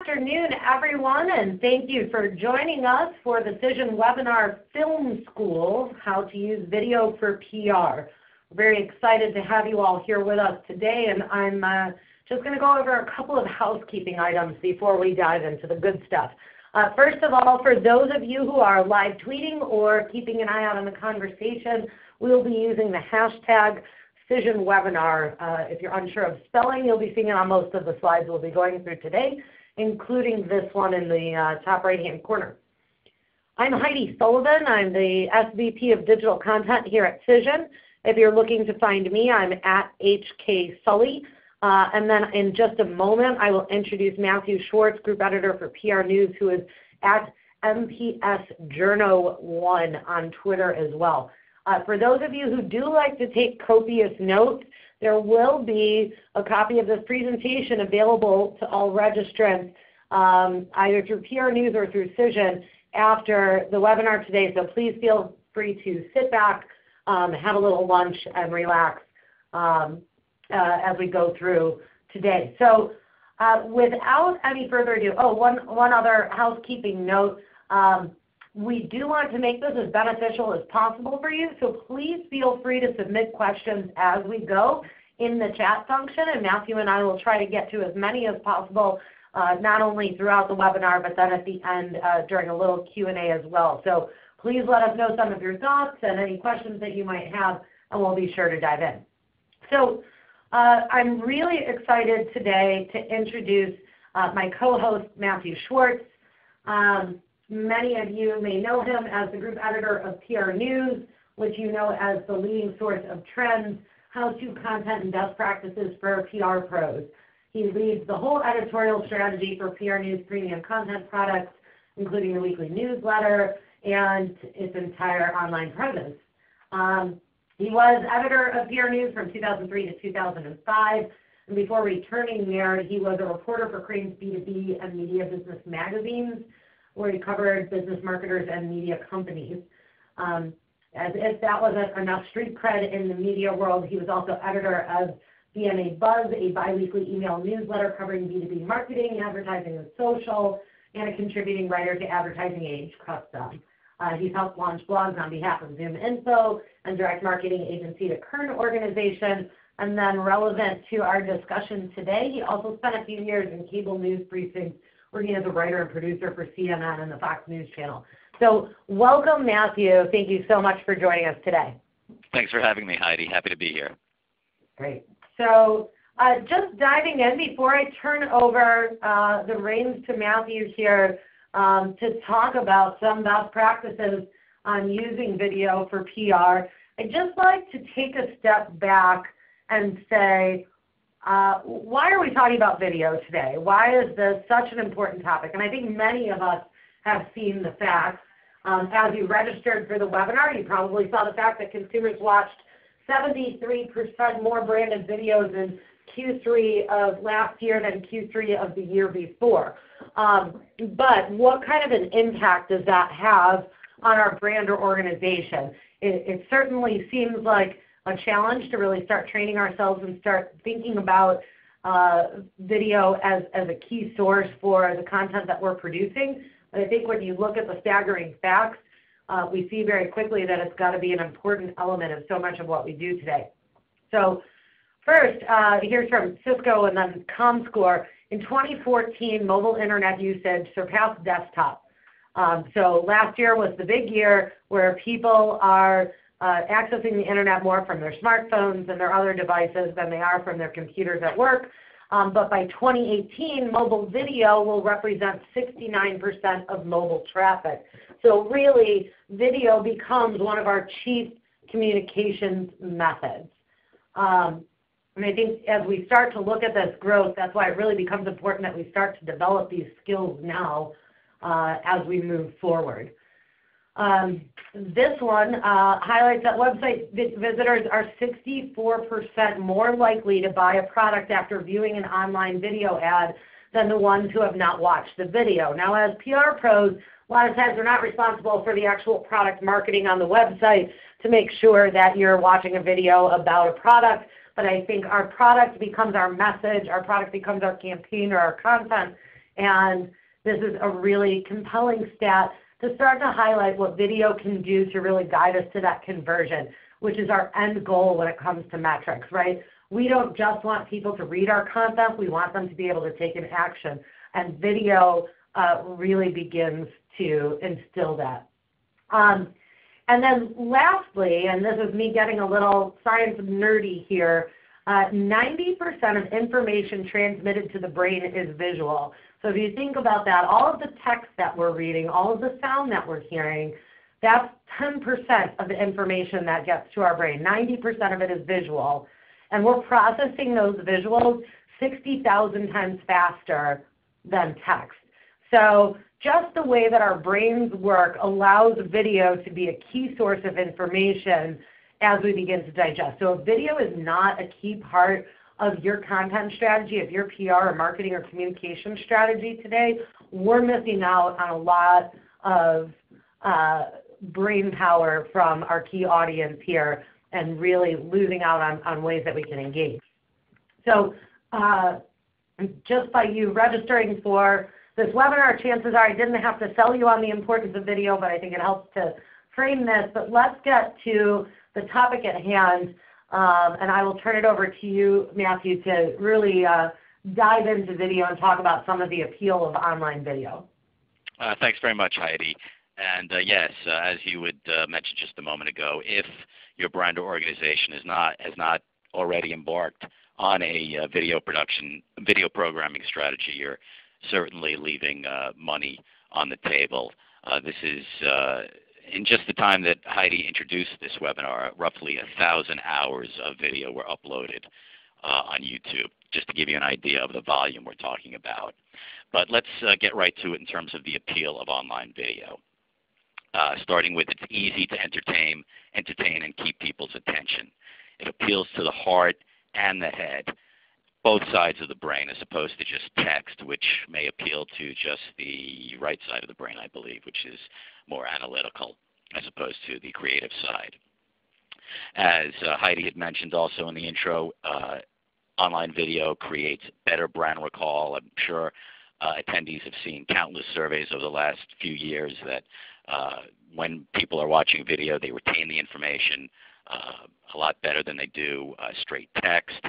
Good afternoon, everyone, and thank you for joining us for the Cision Webinar Film School, How to Use Video for PR. We're very excited to have you all here with us today, and I'm just going to go over a couple of housekeeping items before we dive into the good stuff. First of all, for those of you who are live tweeting or keeping an eye out on the conversation, we'll be using the hashtag Cision Webinar. If you're unsure of spelling, you'll be seeing it on most of the slides we'll be going through today, including this one in the top right-hand corner. I'm Heidi Sullivan. I'm the SVP of Digital Content here at Cision. If you're looking to find me, I'm at HK Sully. And then in just a moment, I will introduce Matthew Schwartz, Group Editor for PR News, who is at MPSJourno1 on Twitter as well. For those of you who do like to take copious notes, there will be a copy of this presentation available to all registrants either through PR News or through Cision after the webinar today. So please feel free to sit back, have a little lunch, and relax as we go through today. So without any further ado, one other housekeeping note. We do want to make this as beneficial as possible for you, so please feel free to submit questions as we go in the chat function, and Matthew and I will try to get to as many as possible, not only throughout the webinar, but then at the end during a little Q&A as well. So please let us know some of your thoughts and any questions that you might have, and we'll be sure to dive in. So I'm really excited today to introduce my co-host, Matthew Schwartz. Many of you may know him as the Group Editor of PR News, which you know as the leading source of trends, how-to content, and best practices for PR pros. He leads the whole editorial strategy for PR News premium content products, including the weekly newsletter and its entire online presence. He was editor of PR News from 2003 to 2005, and before returning there, he was a reporter for Crain's B2B and Media Business magazines, where he covered business marketers and media companies. As if that wasn't enough street cred in the media world, he was also editor of BMA Buzz, a biweekly email newsletter covering B2B marketing, advertising, and social, and a contributing writer to Advertising Age Custom. He's helped launch blogs on behalf of Zoom Info and direct marketing agency to Kern Organization. And then relevant to our discussion today, he also spent a few years in cable news briefings, working as a writer and producer for CNN and the Fox News Channel. So welcome, Matthew. Thank you so much for joining us today. Thanks for having me, Heidi. Happy to be here. Great. So just diving in, before I turn over the reins to Matthew here to talk about some best practices on using video for PR, I'd just like to take a step back and say, why are we talking about video today? Why is this such an important topic? And I think many of us have seen the facts. As you registered for the webinar, you probably saw the fact that consumers watched 73% more branded videos in Q3 of last year than Q3 of the year before. But what kind of an impact does that have on our brand or organization? It certainly seems like a challenge to really start training ourselves and start thinking about video as a key source for the content that we're producing. But I think when you look at the staggering facts, we see very quickly that it's got to be an important element of so much of what we do today. So first, here's from Cisco and then ComScore. In 2014, mobile internet usage surpassed desktop. So last year was the big year where people are accessing the internet more from their smartphones and their other devices than they are from their computers at work. But by 2018, mobile video will represent 69% of mobile traffic. So really, video becomes one of our chief communications methods. And I think as we start to look at this growth, that's why it really becomes important that we start to develop these skills now as we move forward. This one highlights that website visitors are 64% more likely to buy a product after viewing an online video ad than the ones who have not watched the video. Now, as PR pros, a lot of times we're not responsible for the actual product marketing on the website to make sure that you're watching a video about a product, but I think our product becomes our message, our product becomes our campaign or our content And this is a really compelling stat to start to highlight what video can do to really guide us to that conversion, which is our end goal when it comes to metrics, right? We don't just want people to read our content, we want them to be able to take an action. And video really begins to instill that. And then lastly, and this is me getting a little science nerdy here, 90% of information transmitted to the brain is visual. So if you think about that, all of the text that we're reading, all of the sound that we're hearing, that's 10% of the information that gets to our brain. 90% of it is visual. And we're processing those visuals 60,000 times faster than text. So just the way that our brains work allows video to be a key source of information as we begin to digest. So if video is not a key part of your content strategy, of your PR or marketing or communication strategy today, we're missing out on a lot of brain power from our key audience here and really losing out on ways that we can engage. So just by you registering for this webinar, chances are I didn't have to sell you on the importance of video, but I think it helps to frame this. But let's get to the topic at hand, and I will turn it over to you, Matthew, to really dive into video and talk about some of the appeal of online video. Thanks very much, Heidi. And yes, as you had mentioned just a moment ago, if your brand or organization has not already embarked on a video programming strategy, you're certainly leaving money on the table. This is in just the time that Heidi introduced this webinar, roughly 1,000 hours of video were uploaded on YouTube, just to give you an idea of the volume we're talking about. But let's get right to it in terms of the appeal of online video. Starting with it's easy to entertain and keep people's attention. It appeals to the heart and the head, both sides of the brain, as opposed to just text, which may appeal to just the right side of the brain, I believe, which is more analytical as opposed to the creative side. As Heidi had mentioned also in the intro, online video creates better brand recall. I'm sure attendees have seen countless surveys over the last few years that when people are watching video, they retain the information a lot better than they do straight text.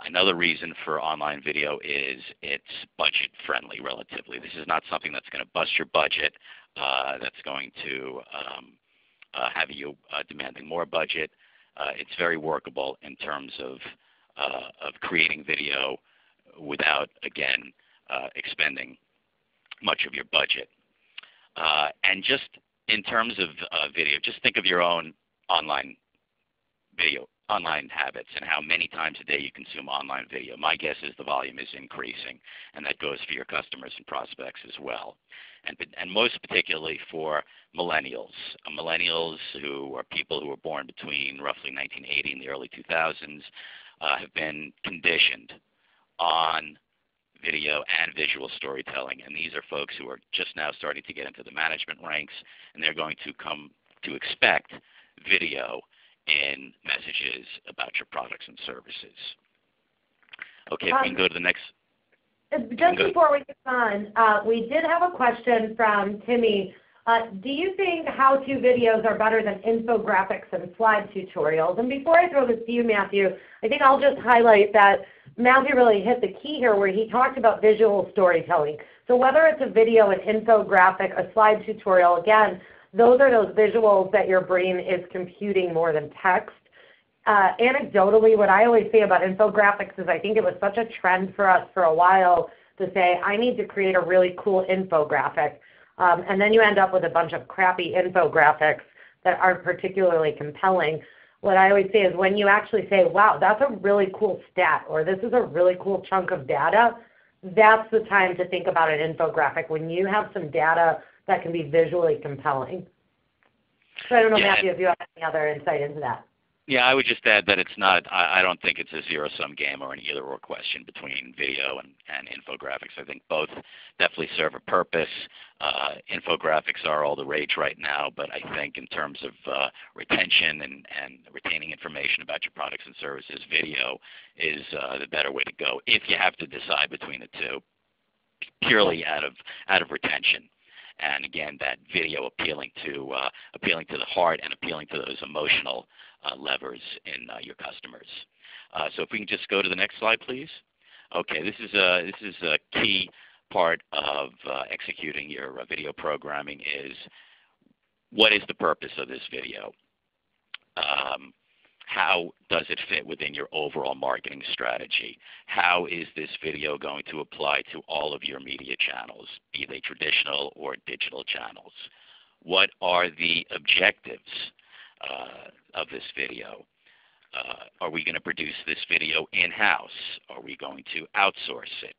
Another reason for online video is it's budget friendly relatively. This is not something that's going to bust your budget, that's going to have you demanding more budget. It's very workable in terms of creating video without, again, expending much of your budget. And just in terms of video, just think of your own online habits and how many times a day you consume online video. My guess is the volume is increasing, and that goes for your customers and prospects as well. And most particularly for millennials. Millennials who are people who were born between roughly 1980 and the early 2000s have been conditioned on video and visual storytelling. And these are folks who are just now starting to get into the management ranks, and they're going to come to expect video in messages about your products and services. Okay, if we can go to the next. Just before we get on, we did have a question from Timmy. Do you think how-to videos are better than infographics and slide tutorials? And before I throw this to you, Matthew, I think I'll just highlight that Matthew really hit the key here where he talked about visual storytelling. So whether it's a video, an infographic, a slide tutorial, again, those are those visuals that your brain is computing more than text. Anecdotally, what I always say about infographics is I think it was such a trend for us for a while to say, I need to create a really cool infographic. And then you end up with a bunch of crappy infographics that aren't particularly compelling. What I always say is when you actually say, wow, that's a really cool stat, or this is a really cool chunk of data, that's the time to think about an infographic, when you have some data that can be visually compelling. So I don't know, Matthew, if you have any other insight into that. Yeah, I would just add that it's not, I don't think it's a zero-sum game or an either-or question between video and infographics. I think both definitely serve a purpose. Infographics are all the rage right now, but I think in terms of retention and retaining information about your products and services, video is the better way to go if you have to decide between the two. purely out of retention. And again, that video appealing to the heart and appealing to those emotional levers in your customers. So if we can just go to the next slide, please. Okay, this is a key part of executing your video programming is what is the purpose of this video? How does it fit within your overall marketing strategy? How is this video going to apply to all of your media channels, be they traditional or digital channels? What are the objectives of this video? Are we going to produce this video in-house? Are we going to outsource it?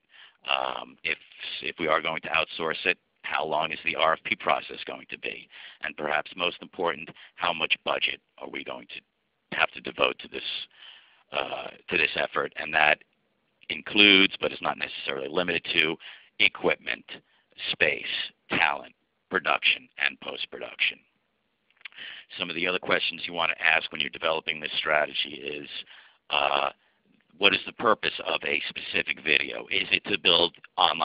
If we are going to outsource it, how long is the RFP process going to be? And perhaps most important, how much budget are we going to have to devote to this effort? And that includes, but is not necessarily limited to, equipment, space, talent, production, and post-production. Some of the other questions you want to ask when you're developing this strategy is, what is the purpose of a specific video? Is it to build an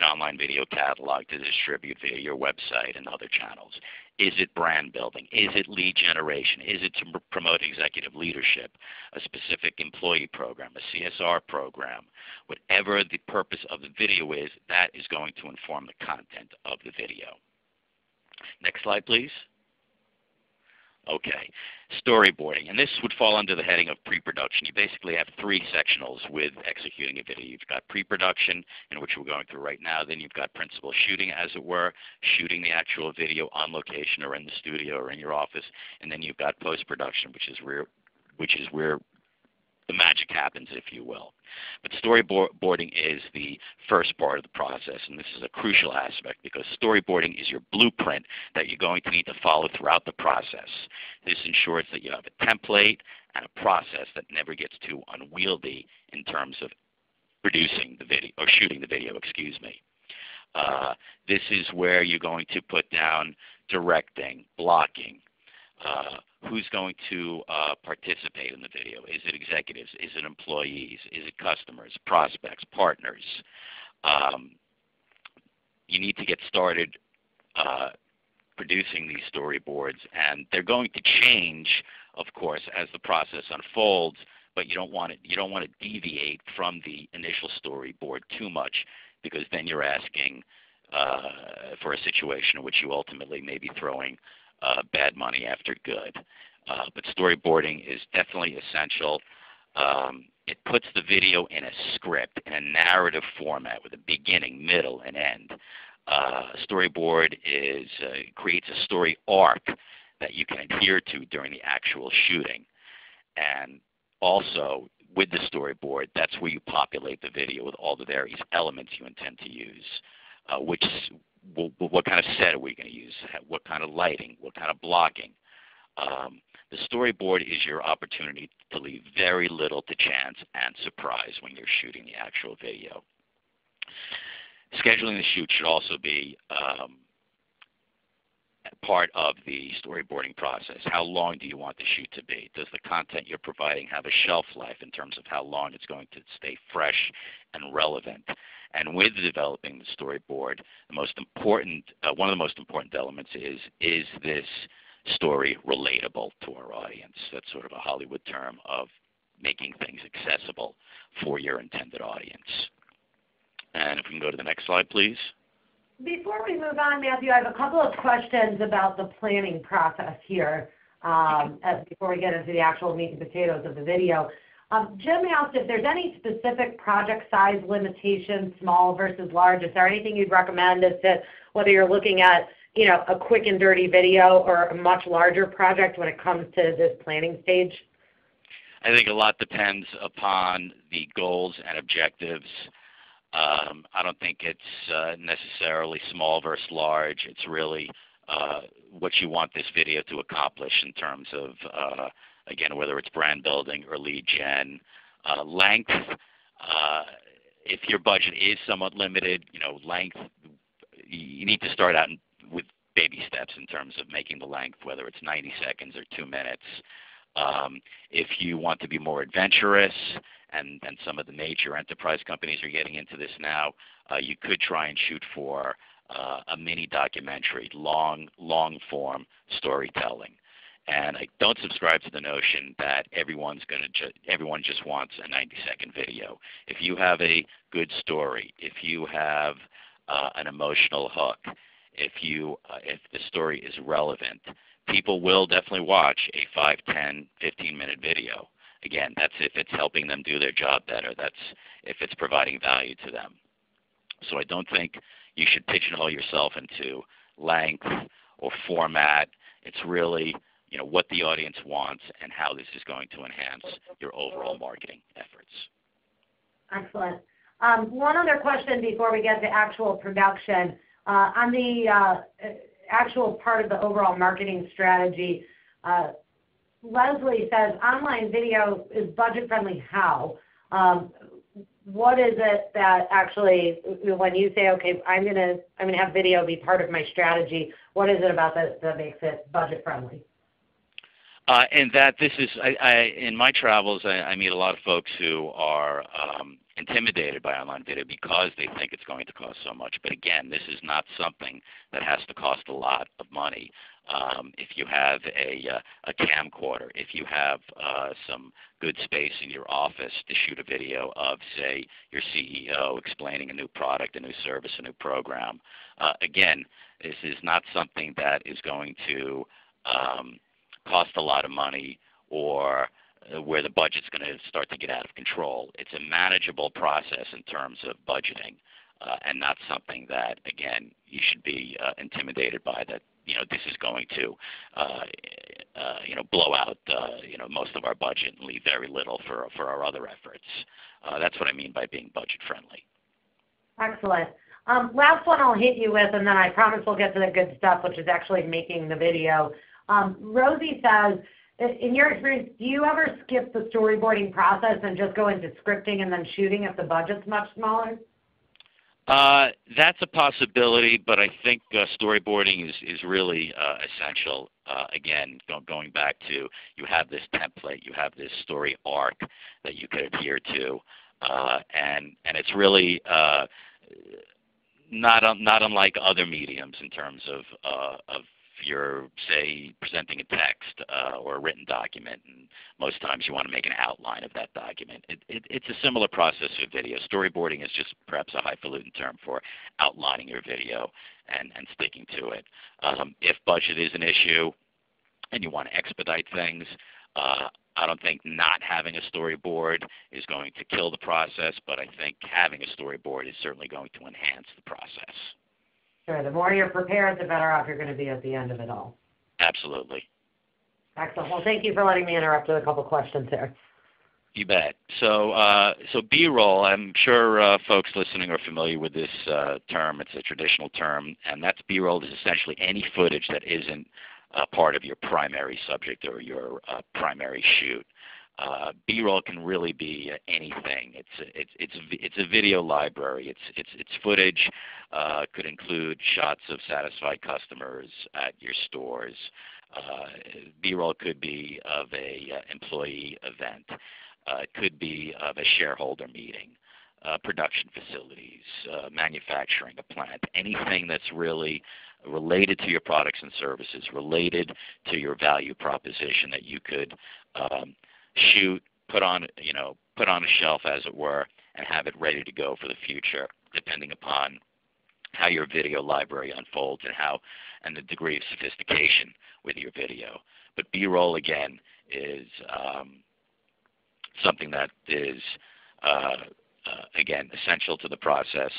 online video catalog to distribute via your website and other channels? Is it brand building? Is it lead generation? Is it to promote executive leadership, a specific employee program, a CSR program? Whatever the purpose of the video is, that is going to inform the content of the video. Next slide, please. Okay, storyboarding, and this would fall under the heading of pre-production. You basically have three sectionals with executing a video. You've got pre-production, in which we're going through right now. Then you've got principal shooting, as it were, shooting the actual video on location or in the studio or in your office. And then you've got post-production, which is where the magic happens, if you will. But storyboarding is the first part of the process, and this is a crucial aspect because storyboarding is your blueprint that you're going to need to follow throughout the process. This ensures that you have a template and a process that never gets too unwieldy in terms of producing the video, or shooting the video, excuse me. This is where you're going to put down directing, blocking, who's going to participate in the video. Is it executives? Is it employees? Is it customers, prospects, partners? You need to get started producing these storyboards, and they're going to change, of course, as the process unfolds. But you don't want to deviate from the initial storyboard too much, because then you're asking for a situation in which you ultimately may be throwing bad money after good. But storyboarding is definitely essential. It puts the video in a script, in a narrative format with a beginning, middle, and end. Storyboard creates a story arc that you can adhere to during the actual shooting. And also, with the storyboard, that's where you populate the video with all the various elements you intend to use, what kind of set are we going to use? What kind of lighting? What kind of blocking? The storyboard is your opportunity to leave very little to chance and surprise when you're shooting the actual video. Scheduling the shoot should also be part of the storyboarding process. How long do you want the shoot to be? Does the content you're providing have a shelf life in terms of how long it's going to stay fresh and relevant? And with developing the storyboard, one of the most important elements is this story relatable to our audience? That's sort of a Hollywood term of making things accessible for your intended audience. And if we can go to the next slide, please. Before we move on, Matthew, I have a couple of questions about the planning process here before we get into the actual meat and potatoes of the video. Jim asked if there's any specific project size limitations, small versus large. Is there anything you'd recommend as to whether you're looking at, a quick and dirty video or a much larger project when it comes to this planning stage? I think a lot depends upon the goals and objectives. I don't think it's necessarily small versus large. It's really what you want this video to accomplish in terms of, again, whether it's brand building or lead gen. Length, if your budget is somewhat limited, length, you need to start out with baby steps in terms of making the length, whether it's 90 seconds or 2 minutes. If you want to be more adventurous, and some of the major enterprise companies are getting into this now, you could try and shoot for a mini documentary, long form storytelling. And I don't subscribe to the notion that everyone just wants a 90-second video. If you have a good story, if you have an emotional hook, if the story is relevant, people will definitely watch a 5, 10, 15-minute video. Again, that's if it's helping them do their job better. That's if it's providing value to them. So I don't think you should pigeonhole yourself into length or format. It's really what the audience wants and how this is going to enhance your overall marketing efforts. Excellent. One other question before we get to actual production. On the actual part of the overall marketing strategy, Leslie says online video is budget friendly. How? What is it that actually, when you say, okay, I'm gonna have video be part of my strategy, what is it about that makes it budget friendly? And that this is, in my travels, I meet a lot of folks who are intimidated by online video because they think it's going to cost so much. But again, this is not something that has to cost a lot of money. If you have a camcorder, if you have some good space in your office to shoot a video of, say, your CEO explaining a new product, a new service, a new program, again, this is not something that is going to cost a lot of money or where the budget's going to start to get out of control. It's a manageable process in terms of budgeting, and not something that, again, you should be intimidated by, that this is going to blow out most of our budget and leave very little for our other efforts. That's what I mean by being budget friendly. Excellent. Last one I'll hit you with, and then I promise we'll get to the good stuff, which is actually making the video. Rosie says, in your experience, do you ever skip the storyboarding process and just go into scripting and then shooting if the budget's much smaller? That's a possibility, but I think storyboarding is really essential. Again, going back to, you have this template, you have this story arc that you could adhere to, and it's really not unlike other mediums in terms of you're, say, presenting a text or a written document, and most times you want to make an outline of that document. It's a similar process with video. Storyboarding is just perhaps a highfalutin term for outlining your video and sticking to it. If budget is an issue and you want to expedite things, I don't think not having a storyboard is going to kill the process, but I think having a storyboard is certainly going to enhance the process. Sure. The more you're prepared, the better off you're going to be at the end of it all. Absolutely. Excellent. Well, thank you for letting me interrupt with a couple questions there. You bet. So B-roll, I'm sure folks listening are familiar with this term. It's a traditional term, and that's B-roll is essentially any footage that isn't part of your primary subject or your primary shoot. B-roll can really be anything. It's a video library. It's footage. Could include shots of satisfied customers at your stores. B-roll could be of a employee event. It could be of a shareholder meeting, production facilities, manufacturing a plant. Anything that's really related to your products and services, related to your value proposition that you could shoot, put on a shelf, as it were, and have it ready to go for the future, depending upon how your video library unfolds and the degree of sophistication with your video. But B-roll, again, is something that is again essential to the process.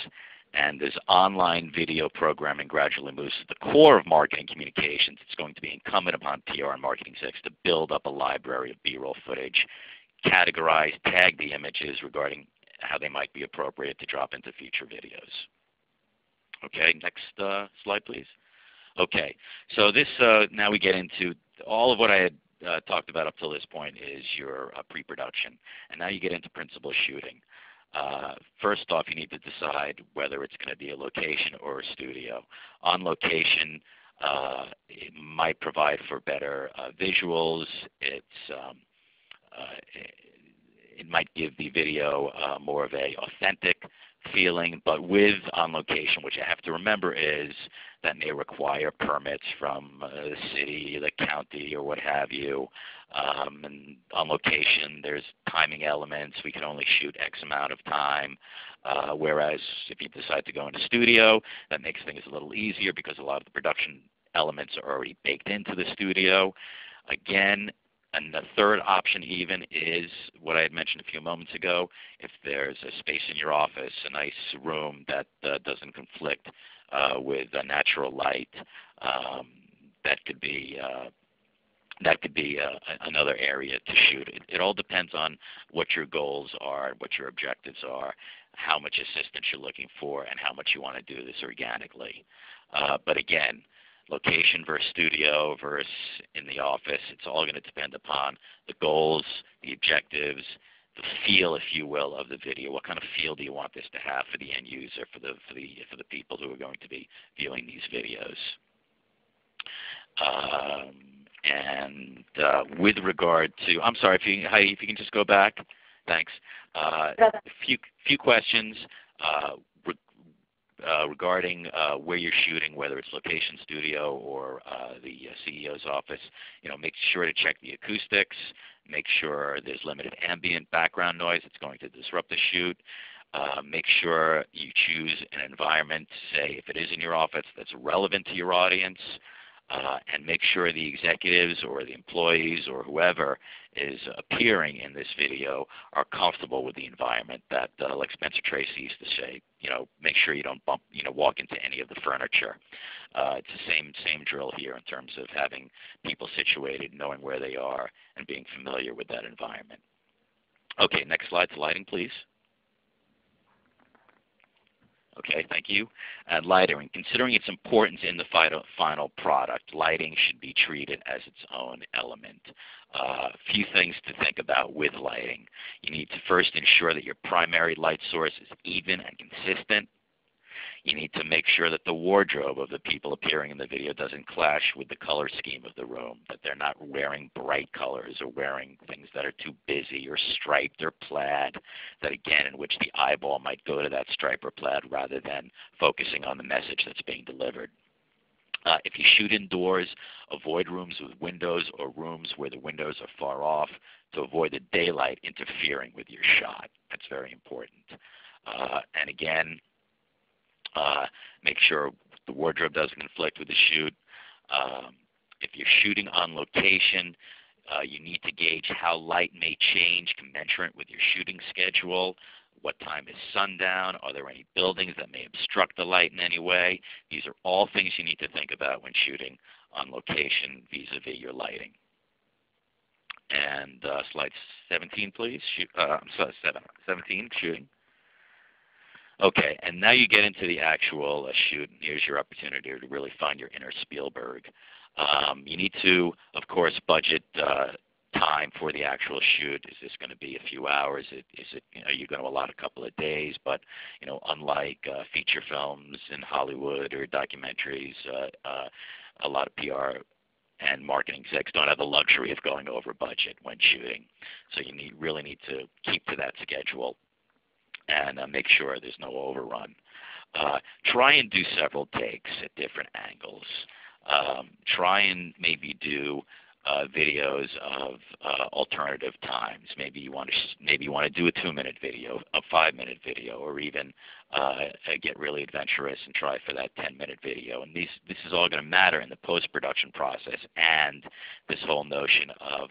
And as online video programming gradually moves to the core of marketing communications, it's going to be incumbent upon PR and marketing execs to build up a library of B-roll footage, categorize, tag the images regarding how they might be appropriate to drop into future videos. Okay, next slide, please. Okay, so this now we get into all of what I had talked about up till this point is your pre-production, and now you get into principal shooting. First off, you need to decide whether it's going to be a location or a studio. On location, It might provide for better visuals. It might give the video more of a authentic feeling, but with on location, which you have to remember is that may require permits from the city, the county, or what have you. And on location, there's timing elements. We can only shoot X amount of time. Whereas if you decide to go into studio, that makes things a little easier because a lot of the production elements are already baked into the studio. Again, and the third option even is what I had mentioned a few moments ago. If there's a space in your office, a nice room that doesn't conflict with natural light, that could be another area to shoot. It all depends on what your goals are, what your objectives are, how much assistance you're looking for, and how much you want to do this organically. But again, location versus studio versus in the office, it's all going to depend upon the goals, the objectives, the feel, if you will, of the video. What kind of feel do you want this to have for the end user, for the people who are going to be viewing these videos? And with regard to, I'm sorry, Heidi, if you can just go back. Thanks. A few questions regarding where you're shooting, whether it's location studio or the CEO's office. Make sure to check the acoustics. Make sure there's limited ambient background noise that's going to disrupt the shoot. Make sure you choose an environment, say if it is in your office, that's relevant to your audience. And make sure the executives or the employees or whoever is appearing in this video are comfortable with the environment. That, like Spencer Tracy used to say, make sure you don't walk into any of the furniture. It's the same drill here in terms of having people situated, knowing where they are, and being familiar with that environment. Okay, next slide to lighting, please. Okay, thank you. And lighting. Considering its importance in the final product, lighting should be treated as its own element. A few things to think about with lighting. You need to first ensure that your primary light source is even and consistent. You need to make sure that the wardrobe of the people appearing in the video doesn't clash with the color scheme of the room, that they're not wearing bright colors or wearing things that are too busy or striped or plaid, that again, in which the eyeball might go to that stripe or plaid rather than focusing on the message that's being delivered. If you shoot indoors, avoid rooms with windows or rooms where the windows are far off to avoid the daylight interfering with your shot. That's very important. And again, make sure the wardrobe doesn't conflict with the shoot. If you're shooting on location, you need to gauge how light may change commensurate with your shooting schedule. What time is sundown? Are there any buildings that may obstruct the light in any way? These are all things you need to think about when shooting on location vis-a-vis your lighting. And slide 17, please. I'm sorry, 17, shooting. Okay, and now you get into the actual shoot, and here's your opportunity to really find your inner Spielberg. You need to, of course, budget time for the actual shoot. Is this going to be a few hours? Are you going to allot a couple of days? But unlike feature films in Hollywood or documentaries, a lot of PR and marketing execs don't have the luxury of going over budget when shooting. So you really need to keep to that schedule and make sure there's no overrun. Try and do several takes at different angles. Try and maybe do videos of alternative times. Maybe you want to do a 2-minute video, a 5-minute video, or even get really adventurous and try for that 10-minute video. And this is all going to matter in the post-production process and this whole notion of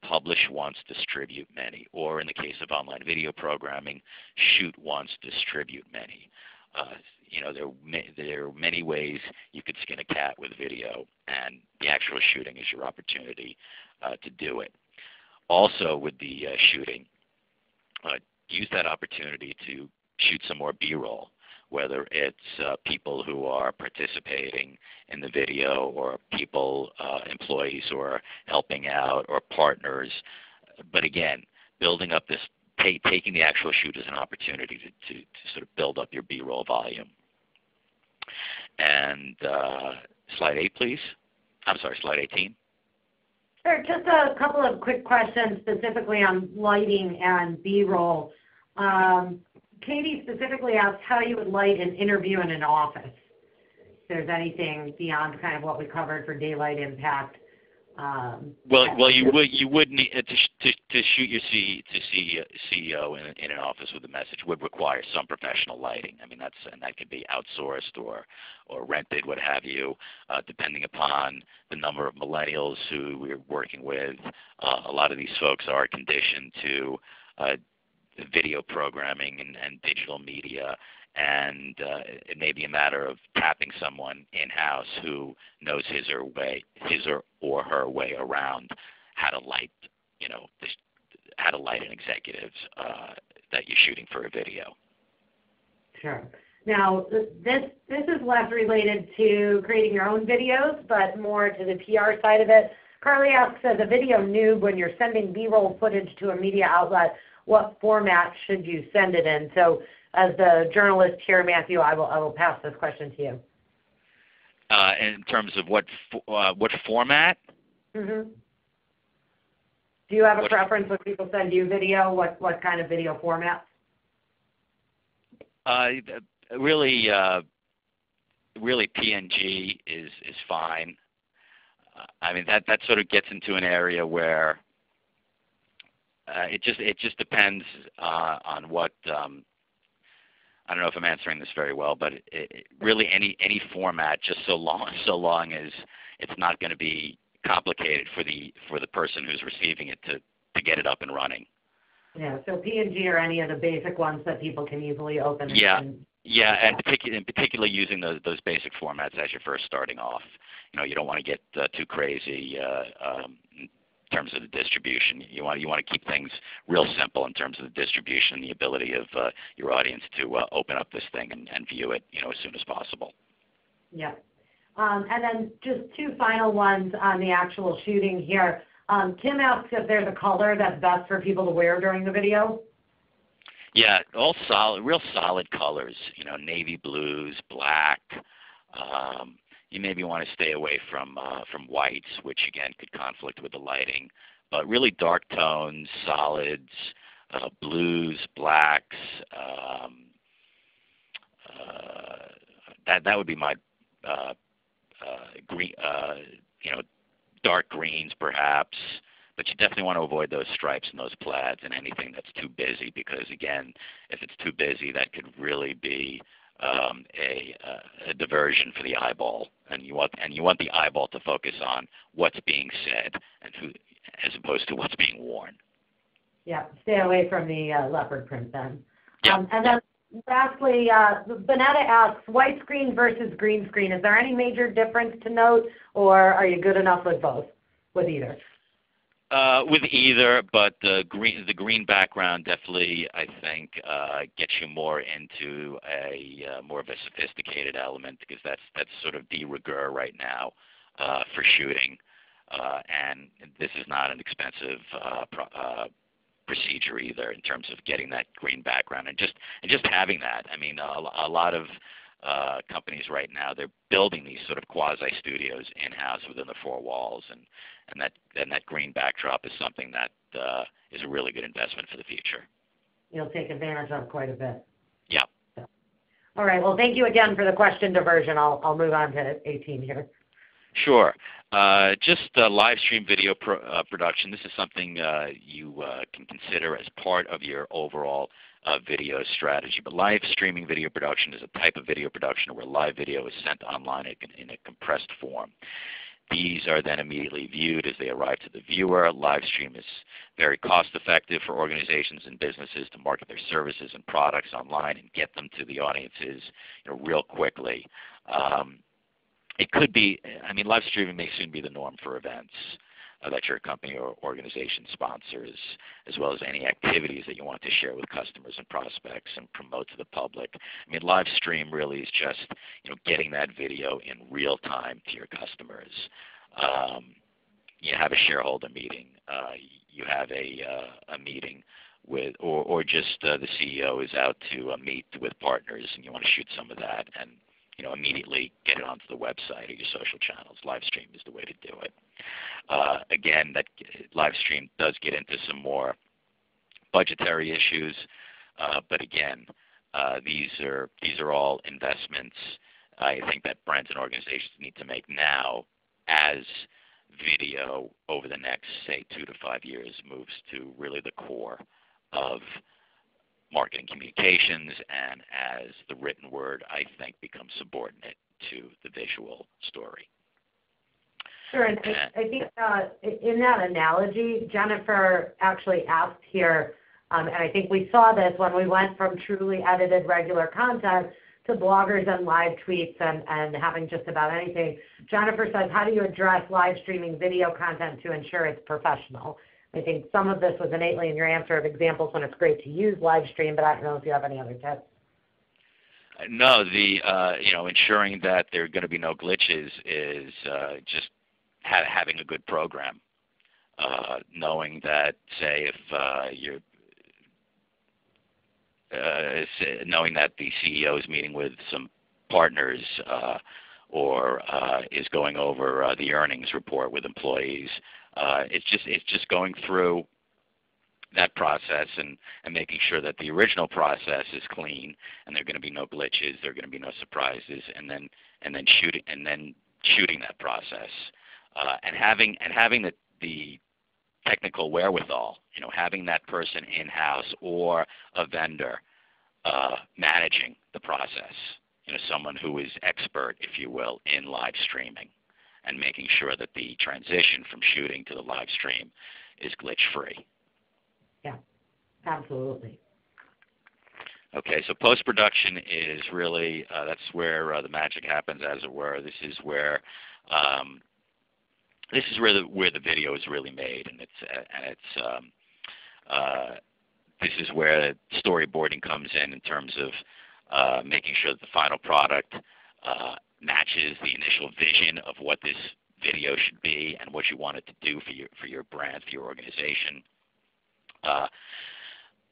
publish once, distribute many, or in the case of online video programming, shoot once, distribute many. There are many ways you could skin a cat with video, and the actual shooting is your opportunity to do it. Also with the shooting, use that opportunity to shoot some more B-roll, whether it's people who are participating in the video or people, employees who are helping out or partners. But again, building up this, taking the actual shoot as an opportunity to sort of build up your B-roll volume. And And slide 8, please. I'm sorry, slide 18. Sure. Just a couple of quick questions specifically on lighting and B-roll. Katie specifically asked how you would light an interview in an office. If there's anything beyond kind of what we covered for daylight impact. Well, you would need to shoot your CEO in an office with a message would require some professional lighting. I mean, that could be outsourced or rented, what have you, depending upon the number of millennials who we're working with. A lot of these folks are conditioned to video programming and digital media. And it may be a matter of tapping someone in-house who knows his or her way around how to light, how to light an executive that you're shooting for a video. Sure. Now, this is less related to creating your own videos, but more to the PR side of it. Carly asks, as a video noob, when you're sending B-roll footage to a media outlet, what format should you send it in? So, as the journalist here, Matthew, I will pass this question to you. In terms of what format? Mm-hmm. Do you have a preference when people send you video? What kind of video format? Really PNG is fine. I mean that sort of gets into an area where it just depends on what. I don't know if I'm answering this very well, but really any format, just so long as it's not going to be complicated for the person who's receiving it to get it up and running. Yeah, so PNG or any of the basic ones that people can easily open. Yeah, and in particular using those basic formats as you're first starting off. You don't want to get too crazy in terms of the distribution. You want to keep things real simple in terms of the distribution and the ability of your audience to open up this thing and view it, as soon as possible. Yeah. And then just two final ones on the actual shooting here. Kim asks if there's a color that's best for people to wear during the video. Yeah, all solid, real solid colors. Navy blues, black. You maybe want to stay away from whites, which again could conflict with the lighting. But really dark tones, solids, blues, blacks. That would be my green. Dark greens perhaps. But you definitely want to avoid those stripes and those plaids and anything that's too busy, because again, if it's too busy, that could really be a diversion for the eyeball, and you want the eyeball to focus on what's being said and who, as opposed to what's being worn. Yeah, stay away from the leopard print then. Yeah. And then lastly, Bonetta asks, white screen versus green screen. Is there any major difference to note, or are you good enough with both? With either? With either, but the green background definitely, I think, gets you more into a more of a sophisticated element, because that's sort of de rigueur right now for shooting, and this is not an expensive procedure either in terms of getting that green background and just having that. I mean, a lot of companies right now, they're building these sort of quasi studios in-house within the four walls, and that green backdrop is something that is a really good investment for the future. You'll take advantage of quite a bit. Yeah. All right. Well, thank you again for the question diversion. I'll move on to 18 here. Sure. Just live stream video production. This is something you can consider as part of your overall video strategy. But live streaming video production is a type of video production where live video is sent online in a compressed form. These are then immediately viewed as they arrive to the viewer. Live stream is very cost effective for organizations and businesses to market their services and products online and get them to the audiences real quickly. It could be, I mean, live streaming may soon be the norm for events that your company or organization sponsors, as well as any activities that you want to share with customers and prospects and promote to the public. I mean, live stream really is just getting that video in real time to your customers. You have a shareholder meeting. You have a meeting with, or just the CEO is out to meet with partners, and you want to shoot some of that and immediately get it onto the website or your social channels. Live stream is the way to do it. Again, that live stream does get into some more budgetary issues, but again, these are all investments I think that brands and organizations need to make now as video over the next, say, 2 to 5 years moves to really the core of marketing communications, and as the written word, I think, becomes subordinate to the visual story. Sure, and I think in that analogy, Jennifer actually asked here, and I think we saw this when we went from truly edited regular content to bloggers and live tweets and having just about anything. Jennifer says, how do you address live streaming video content to ensure it's professional? I think some of this was innately in your answer of examples when it's great to use live stream, but I don't know if you have any other tips. No, ensuring that there are going to be no glitches is just having a good program. Knowing that, say, if knowing that the CEO is meeting with some partners or is going over the earnings report with employees. It's just going through that process and making sure that the original process is clean and there are going to be no glitches, there are going to be no surprises, and then shooting that process and having the technical wherewithal, having that person in-house or a vendor managing the process, someone who is expert, if you will, in live streaming, and making sure that the transition from shooting to the live stream is glitch-free. Yeah, absolutely. Okay, so post-production is really, that's where the magic happens, as it were. This is where the video is really made, and this is where storyboarding comes in terms of making sure that the final product matches the initial vision of what this video should be and what you want it to do for your brand, for your organization. A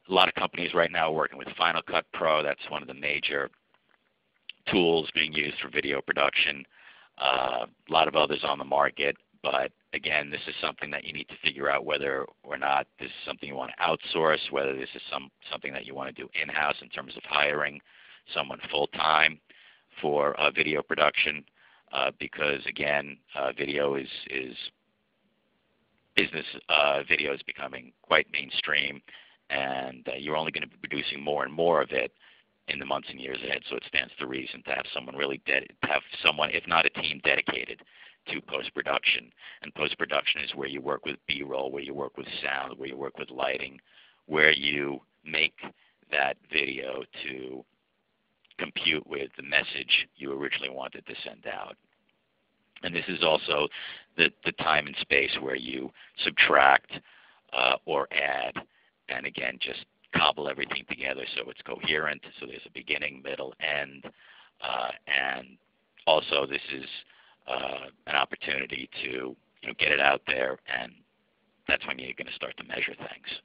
lot of companies right now are working with Final Cut Pro. That's one of the major tools being used for video production. A lot of others on the market. But again, this is something that you need to figure out whether or not this is something you want to outsource, whether this is something that you want to do in-house in terms of hiring someone full-time for video production, because again, video is business. Video is becoming quite mainstream, and you're only going to be producing more and more of it in the months and years ahead. So it stands to reason to have someone if not a team, dedicated to post-production. And post-production is where you work with B-roll, where you work with sound, where you work with lighting, where you make that video to compute with the message you originally wanted to send out. And this is also the time and space where you subtract or add, and again, just cobble everything together so it's coherent, so there's a beginning, middle, end, and also this is an opportunity to get it out there, and that's when you're going to start to measure things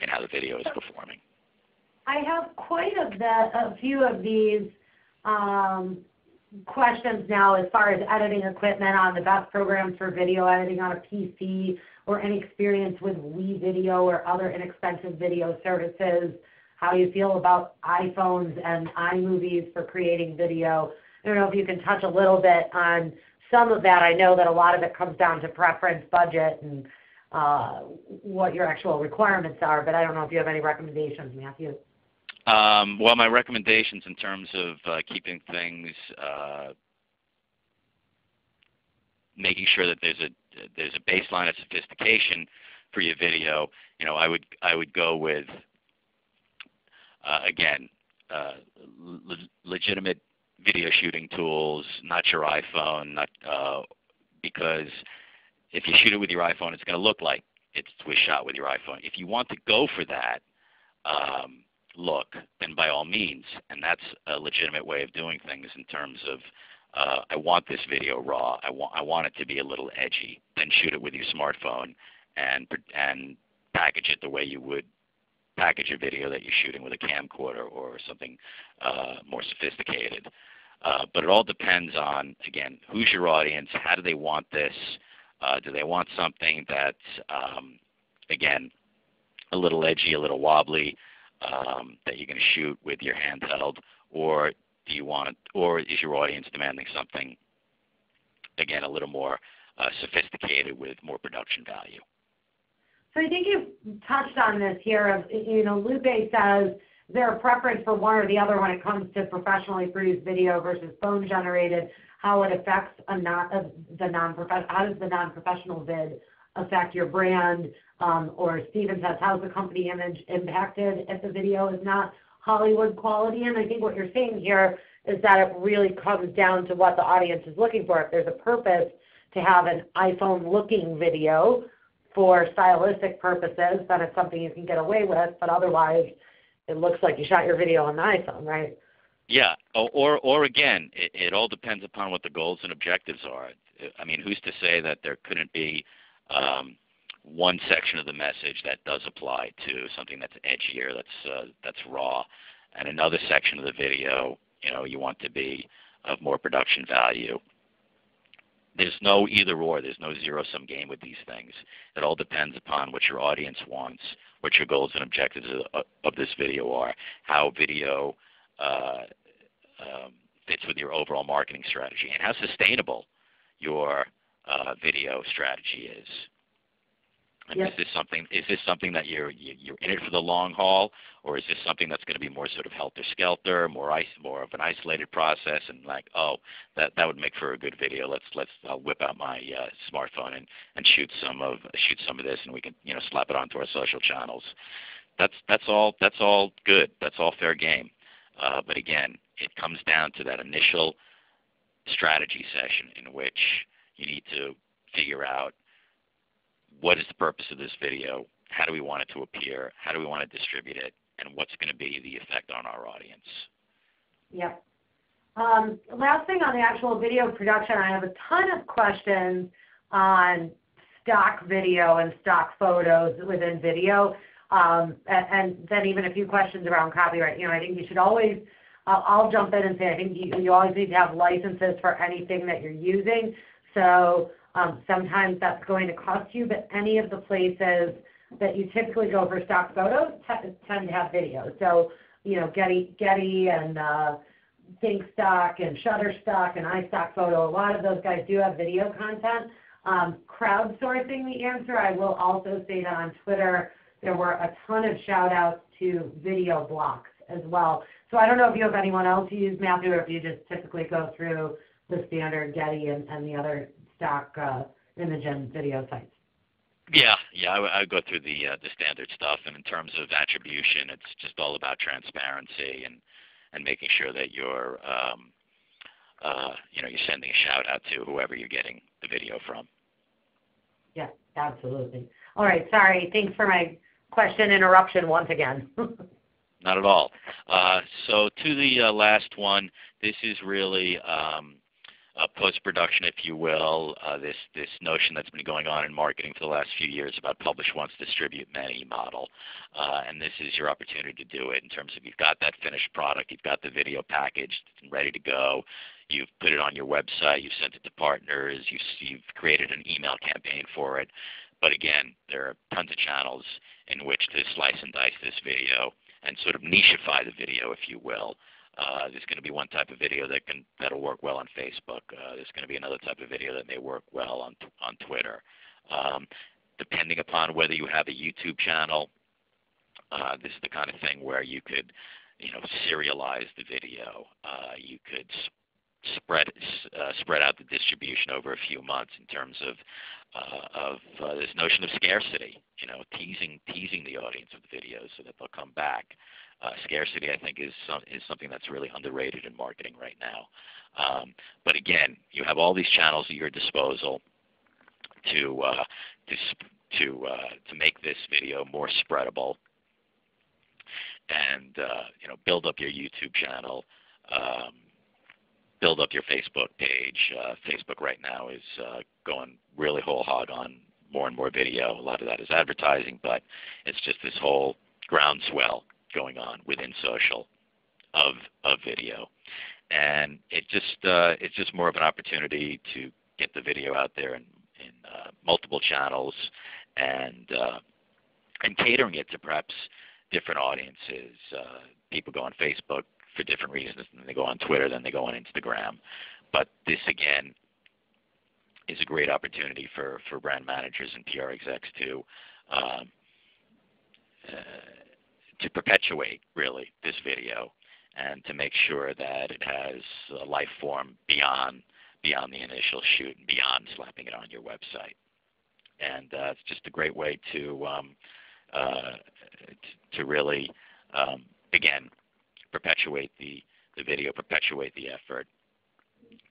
and how the video is performing. I have quite a few of these questions now as far as editing equipment on the best programs for video editing on a PC, or any experience with WeVideo or other inexpensive video services. How do you feel about iPhones and iMovies for creating video? I don't know if you can touch a little bit on some of that. I know that a lot of it comes down to preference, budget, and what your actual requirements are, but I don't know if you have any recommendations, Matthew. Well, my recommendations in terms of keeping things, making sure that there's a baseline of sophistication for your video. I would go with again legitimate video shooting tools, not your iPhone, because if you shoot it with your iPhone, it's going to look like it was shot with your iPhone. If you want to go for that look, then by all means, and that's a legitimate way of doing things in terms of I want this video raw, I want it to be a little edgy, then shoot it with your smartphone and package it the way you would package a video that you're shooting with a camcorder or something more sophisticated. But it all depends on, again, who's your audience, how do they want this, do they want something that's, again, a little edgy, a little wobbly, that you're going to shoot with your handheld, or do you want, or is your audience demanding something, again, a little more sophisticated with more production value? So I think you touched on this here. Of, Lupe says their preference for one or the other when it comes to professionally produced video versus phone generated. How it affects how does the non-professional vid affect your brand? Or Steven says, how's the company image impacted if the video is not Hollywood quality? And I think what you're saying here is that it really comes down to what the audience is looking for. If there's a purpose to have an iPhone-looking video for stylistic purposes, then it's something you can get away with, but otherwise it looks like you shot your video on the iPhone, right? Yeah, or again, it all depends upon what the goals and objectives are. I mean, who's to say that there couldn't be one section of the message that does apply to something that's edgier, that's raw, and another section of the video, you want to be of more production value. There's no either or. There's no zero-sum game with these things. It all depends upon what your audience wants, what your goals and objectives of this video are, how video fits with your overall marketing strategy, and how sustainable your video strategy is. And Yep. Is this something that you're in it for the long haul, or is this something that's going to be more sort of helter-skelter, more of an isolated process, and like, oh, that would make for a good video. I'll whip out my smartphone and shoot some of this, and we can slap it onto our social channels. That's all good. That's all fair game. But again, it comes down to that initial strategy session in which you need to figure out, what is the purpose of this video? How do we want it to appear? How do we want to distribute it? And what's going to be the effect on our audience? Yep. Last thing on the actual video production, I have a ton of questions on stock video and stock photos within video, and then even a few questions around copyright. I think you should always, I'll jump in and say I think you always need to have licenses for anything that you're using. So sometimes that's going to cost you, but any of the places that you typically go for stock photos tend to have video. So, Getty and ThinkStock and Shutterstock and iStockPhoto, a lot of those guys do have video content. Crowdsourcing the answer, I will also say that on Twitter there were a ton of shout-outs to video blocks as well. So I don't know if you have anyone else you use, Matthew, or if you just typically go through the standard Getty and the other stock image and video sites. Yeah, I would go through the standard stuff, and in terms of attribution, it's just all about transparency and making sure that you're you're sending a shout out to whoever you're getting the video from. Yeah, absolutely. All right, sorry. Thanks for my question interruption once again. Not at all. So to the last one, this is really post-production, if you will, this notion that's been going on in marketing for the last few years about publish once, distribute many model. And this is your opportunity to do it in terms of you've got that finished product, you've got the video packaged and ready to go, you've put it on your website, you've sent it to partners, you've created an email campaign for it. But again, there are tons of channels in which to slice and dice this video and sort of nicheify the video, if you will. There's going to be one type of video that'll work well on Facebook. There's going to be another type of video that may work well on Twitter. Depending upon whether you have a YouTube channel, this is the kind of thing where you could, serialize the video. You could spread out the distribution over a few months in terms of this notion of scarcity. Teasing the audience with videos so that they'll come back. Scarcity, I think, is something that's really underrated in marketing right now. But again, you have all these channels at your disposal to make this video more spreadable, and build up your YouTube channel, build up your Facebook page. Facebook right now is going really whole hog on more and more video. A lot of that is advertising, but it's just this whole groundswell going on within social. of video. And it's just more of an opportunity to get the video out there in multiple channels, and catering it to perhaps different audiences. People go on Facebook for different reasons, and they go on Twitter, then they go on Instagram. But this, again, is a great opportunity for brand managers and PR execs to perpetuate, really, this video, and to make sure that it has a life form beyond the initial shoot and beyond slapping it on your website. And it's just a great way to really, again, perpetuate the video, perpetuate the effort,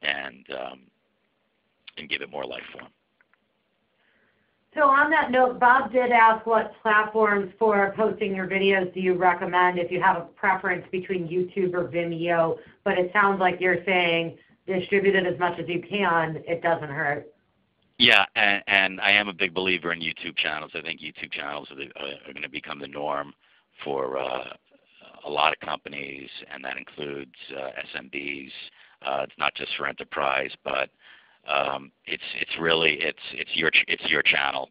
and give it more life form. So on that note, Bob did ask what platforms for posting your videos do you recommend if you have a preference between YouTube or Vimeo, but it sounds like you're saying distribute it as much as you can. It doesn't hurt. Yeah, and I am a big believer in YouTube channels. I think YouTube channels are going to become the norm for a lot of companies, and that includes SMBs. It's not just for enterprise, but it's really your channel,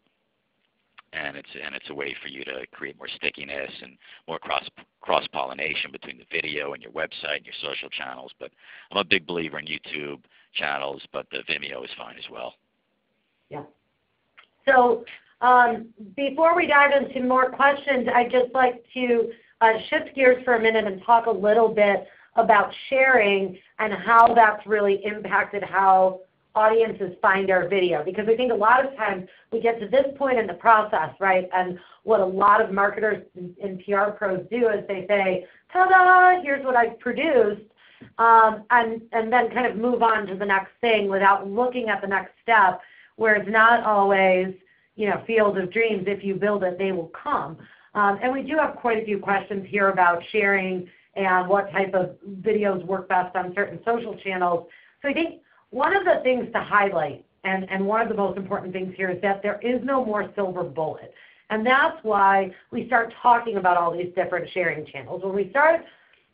and it's a way for you to create more stickiness and more cross pollination between the video and your website and your social channels. But I'm a big believer in YouTube channels, but the Vimeo is fine as well. Yeah. So before we dive into more questions, I'd just like to shift gears for a minute and talk a little bit about sharing and how that's really impacted how audiences find our video. Because I think a lot of times we get to this point in the process, right, and what a lot of marketers and PR pros do is they say, ta-da, here's what I've produced, and then kind of move on to the next thing without looking at the next step, where it's not always, field of dreams. If you build it, they will come. And we do have quite a few questions here about sharing and what type of videos work best on certain social channels. So I think one of the things to highlight, and one of the most important things here, is that there is no more silver bullet. And that's why we start talking about all these different sharing channels. When we start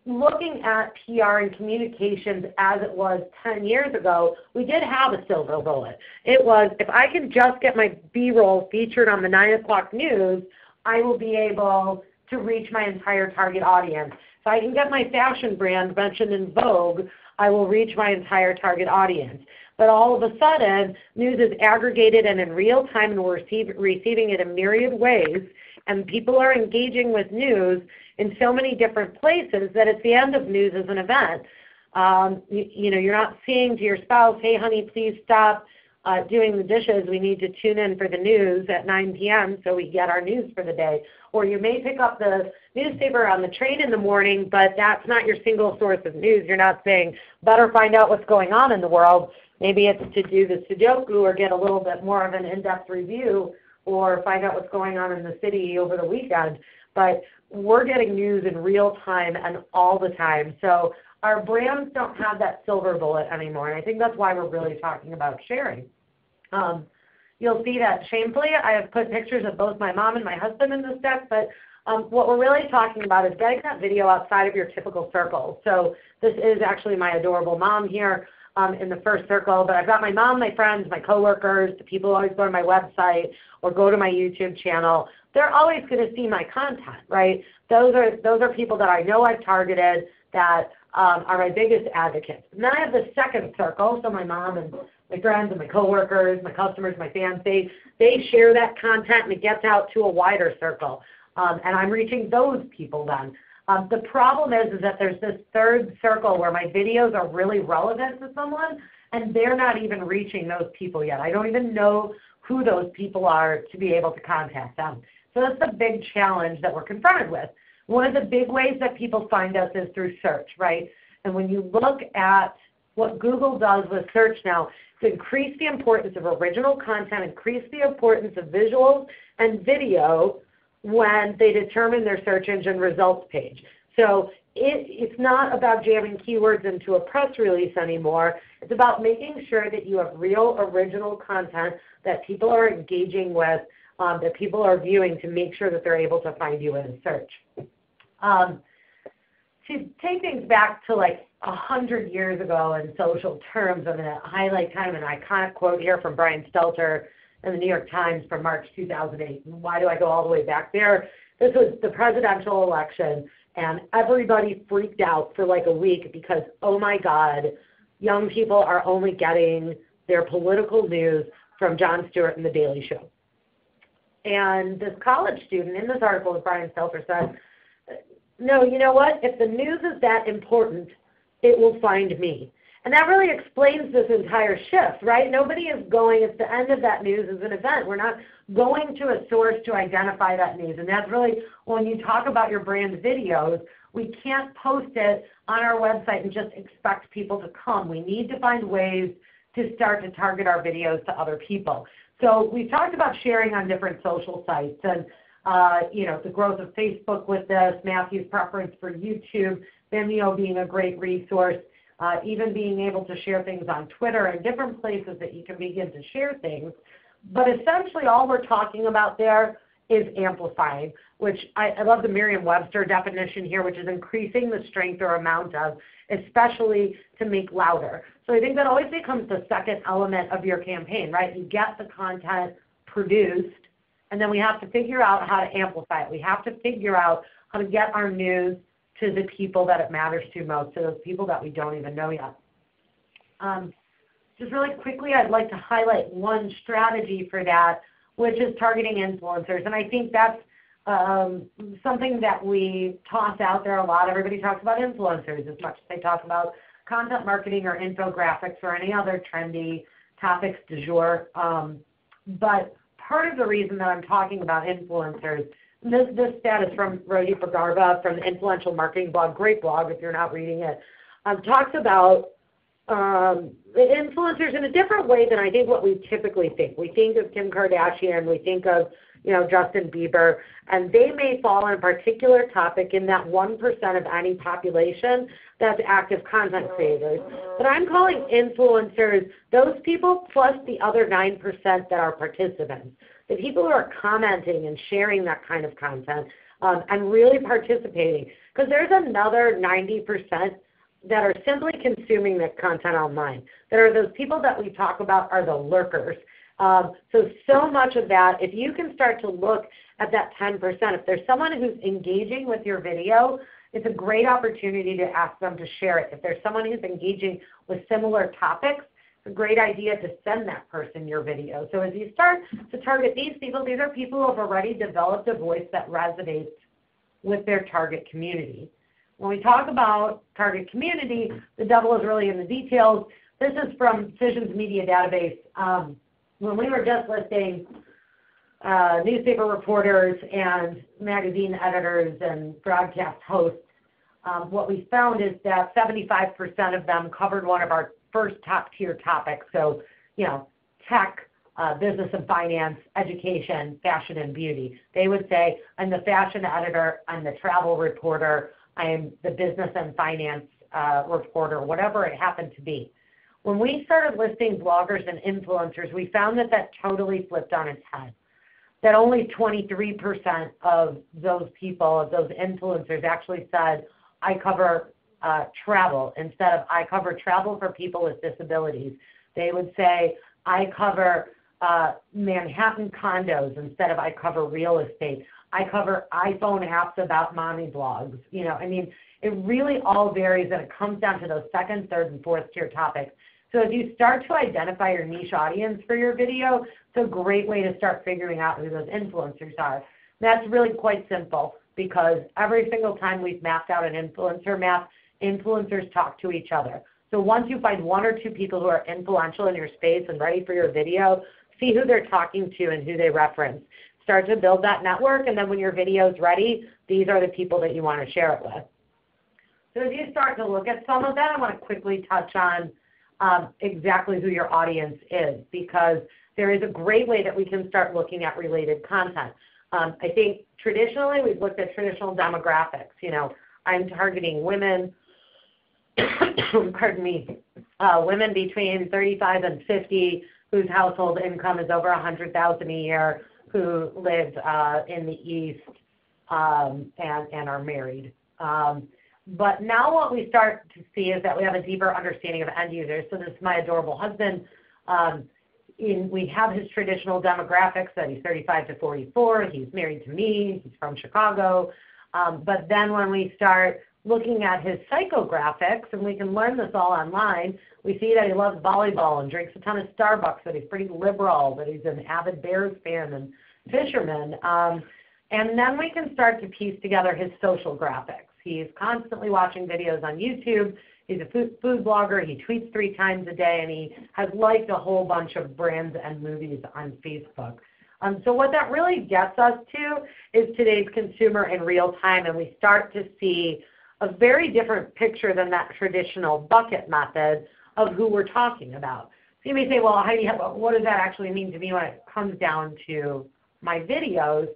looking at PR and communications as it was 10 years ago, we did have a silver bullet. It was, if I can just get my B-roll featured on the 9 o'clock news, I will be able to reach my entire target audience. If I can get my fashion brand mentioned in Vogue, I will reach my entire target audience. But all of a sudden, news is aggregated and in real time, and we're receiving it in myriad ways, and people are engaging with news in so many different places that it's the end of news as an event. You're not saying to your spouse, hey, honey, please stop doing the dishes. We need to tune in for the news at 9 p.m. so we get our news for the day. Or you may pick up the newspaper on the train in the morning, but that's not your single source of news. You're not saying, better find out what's going on in the world. Maybe it's to do the Sudoku or get a little bit more of an in-depth review or find out what's going on in the city over the weekend. But we're getting news in real time and all the time. So our brands don't have that silver bullet anymore, and I think that's why we're really talking about sharing. You'll see that shamefully I have put pictures of both my mom and my husband in this deck, but what we're really talking about is getting that video outside of your typical circle. So this is actually my adorable mom here in the first circle, but I've got my mom, my friends, my coworkers, the people who always go to my website or go to my YouTube channel. They're always going to see my content, right? Those are people that I know I've targeted that are my biggest advocates. And then I have the second circle, so my mom and my friends and my coworkers, my customers, my fans, they share that content and it gets out to a wider circle. And I'm reaching those people then. The problem is that there's this third circle where my videos are really relevant to someone and they're not even reaching those people yet. I don't even know who those people are to be able to contact them. So that's the big challenge that we're confronted with. One of the big ways that people find us is through search, right? And when you look at what Google does with search now, to increase the importance of original content, increase the importance of visuals and video when they determine their search engine results page. So it's not about jamming keywords into a press release anymore. It's about making sure that you have real original content that people are engaging with, that people are viewing to make sure that they're able to find you in a search. to take things back to like 100 years ago in social terms, I'm going to highlight kind of an iconic quote here from Brian Stelter in the New York Times from March 2008. And why do I go all the way back there? This was the presidential election, and everybody freaked out for like a week because, oh my God, young people are only getting their political news from Jon Stewart and The Daily Show. And this college student in this article that Brian Stelter said, no, you know what? If the news is that important, it will find me. And that really explains this entire shift, right? Nobody is going, at the end of that news is an event. We're not going to a source to identify that news. And that's really, when you talk about your brand videos, we can't post it on our website and just expect people to come. We need to find ways to start to target our videos to other people. So we've talked about sharing on different social sites and the growth of Facebook with this, Matthew's preference for YouTube, Vimeo being a great resource, even being able to share things on Twitter and different places that you can begin to share things. But essentially all we're talking about there is amplifying, which I love the Merriam-Webster definition here, which is increasing the strength or amount of, especially to make louder. So I think that always becomes the second element of your campaign, right? You get the content produced, and then we have to figure out how to amplify it. We have to figure out how to get our news to the people that it matters to most, to those people that we don't even know yet. Just really quickly, I'd like to highlight one strategy for that, which is targeting influencers. And I think that's something that we toss out there a lot. Everybody talks about influencers as much as they talk about content marketing or infographics or any other trendy topics du jour. But part of the reason that I'm talking about influencers, this stat is from Rohit Bhargava from the Influential Marketing blog, great blog if you're not reading it, talks about the influencers in a different way than I think what we typically think. We think of Kim Kardashian, we think of Justin Bieber, and they may fall on a particular topic in that 1% of any population that's active content creators. But I'm calling influencers those people plus the other 9% that are participants, the people who are commenting and sharing that kind of content and really participating. Because there's another 90% that are simply consuming that content online, that are those people that we talk about are the lurkers. So much of that, if you can start to look at that 10%, if there's someone who's engaging with your video, it's a great opportunity to ask them to share it. If there's someone who's engaging with similar topics, it's a great idea to send that person your video. So as you start to target these people, these are people who have already developed a voice that resonates with their target community. When we talk about target community, the devil is really in the details. This is from Decisions Media Database. When we were just listing newspaper reporters and magazine editors and broadcast hosts, what we found is that 75% of them covered one of our first top-tier topics. So, tech, business and finance, education, fashion and beauty. They would say, I'm the fashion editor, I'm the travel reporter, I'm the business and finance reporter, whatever it happened to be. When we started listing bloggers and influencers, we found that totally flipped on its head. That only 23% of those people, of those influencers, actually said, I cover travel, instead of I cover travel for people with disabilities. They would say, I cover Manhattan condos instead of I cover real estate. I cover iPhone apps about mommy blogs. It really all varies, and it comes down to those second, third, and fourth tier topics. So if you start to identify your niche audience for your video, it's a great way to start figuring out who those influencers are. That's really quite simple because every single time we've mapped out an influencer map, influencers talk to each other. So once you find one or two people who are influential in your space and ready for your video, see who they're talking to and who they reference. Start to build that network, and then when your video is ready, these are the people that you want to share it with. So as you start to look at some of that, I want to quickly touch on exactly who your audience is, because there is a great way that we can start looking at related content. I think traditionally we've looked at traditional demographics. I'm targeting women, pardon me, women between 35 and 50 whose household income is over $100,000 a year, who live in the East and are married. But now what we start to see is that we have a deeper understanding of end users. So this is my adorable husband. We have his traditional demographics that he's 35 to 44. He's married to me. He's from Chicago. But then when we start looking at his psychographics, and we can learn this all online, we see that he loves volleyball and drinks a ton of Starbucks, that he's pretty liberal, that he's an avid Bears fan and fisherman. And then we can start to piece together his social graphics. He's constantly watching videos on YouTube. He's a food blogger. He tweets 3 times a day, and he has liked a whole bunch of brands and movies on Facebook. So what that really gets us to is today's consumer in real time, and we start to see a very different picture than that traditional bucket method of who we're talking about. So you may say, well, Heidi, what does that actually mean to me when it comes down to my videos?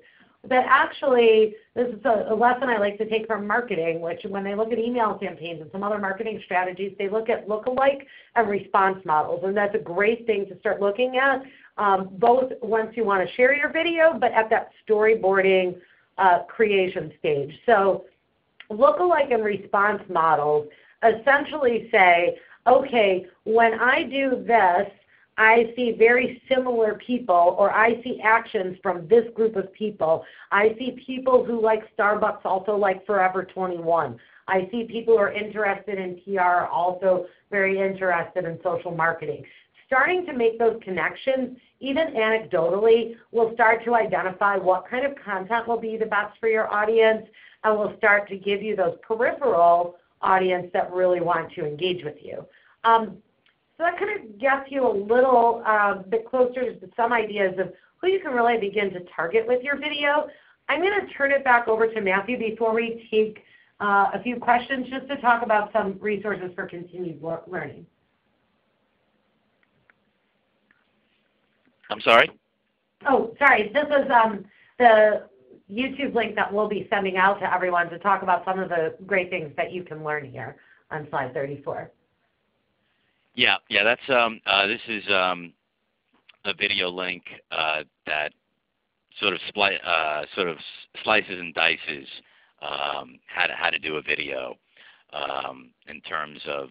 That actually, this is a lesson I like to take from marketing, which when they look at email campaigns and some other marketing strategies, they look at lookalike and response models. And that's a great thing to start looking at, both once you want to share your video, but at that storyboarding creation stage. So lookalike and response models essentially say, okay, when I do this, I see very similar people, or I see actions from this group of people. I see people who like Starbucks also like Forever 21. I see people who are interested in PR also very interested in social marketing. Starting to make those connections, even anecdotally, will start to identify what kind of content will be the best for your audience, and will start to give you those peripheral audience that really want to engage with you. So that kind of gets you a little bit closer to some ideas of who you can really begin to target with your video. I'm going to turn it back over to Matthew before we take a few questions, just to talk about some resources for continued learning. I'm sorry? Oh, sorry. This is the YouTube link that we'll be sending out to everyone to talk about some of the great things that you can learn here on slide 34. Yeah, that's this is a video link that sort of slices and dices how to do a video in terms of,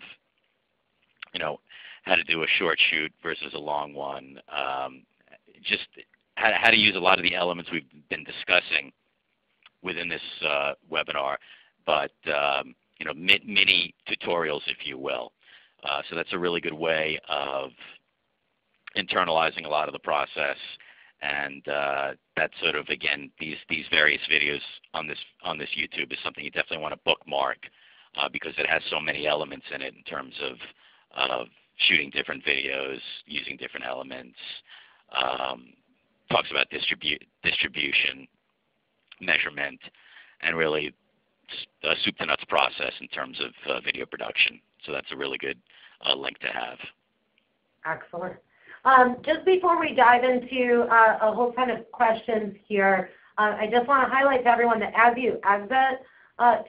you know, how to do a short shoot versus a long one. Just how to use a lot of the elements we've been discussing within this webinar, but you know, mini tutorials, if you will. So that's a really good way of internalizing a lot of the process, and that sort of, again, these various videos on this YouTube is something you definitely want to bookmark because it has so many elements in it in terms of shooting different videos, using different elements. Talks about distribution, measurement, and really a soup to nuts process in terms of video production. So that's a really good link to have. Excellent. Just before we dive into a whole ton of questions here, I just want to highlight to everyone that as you exit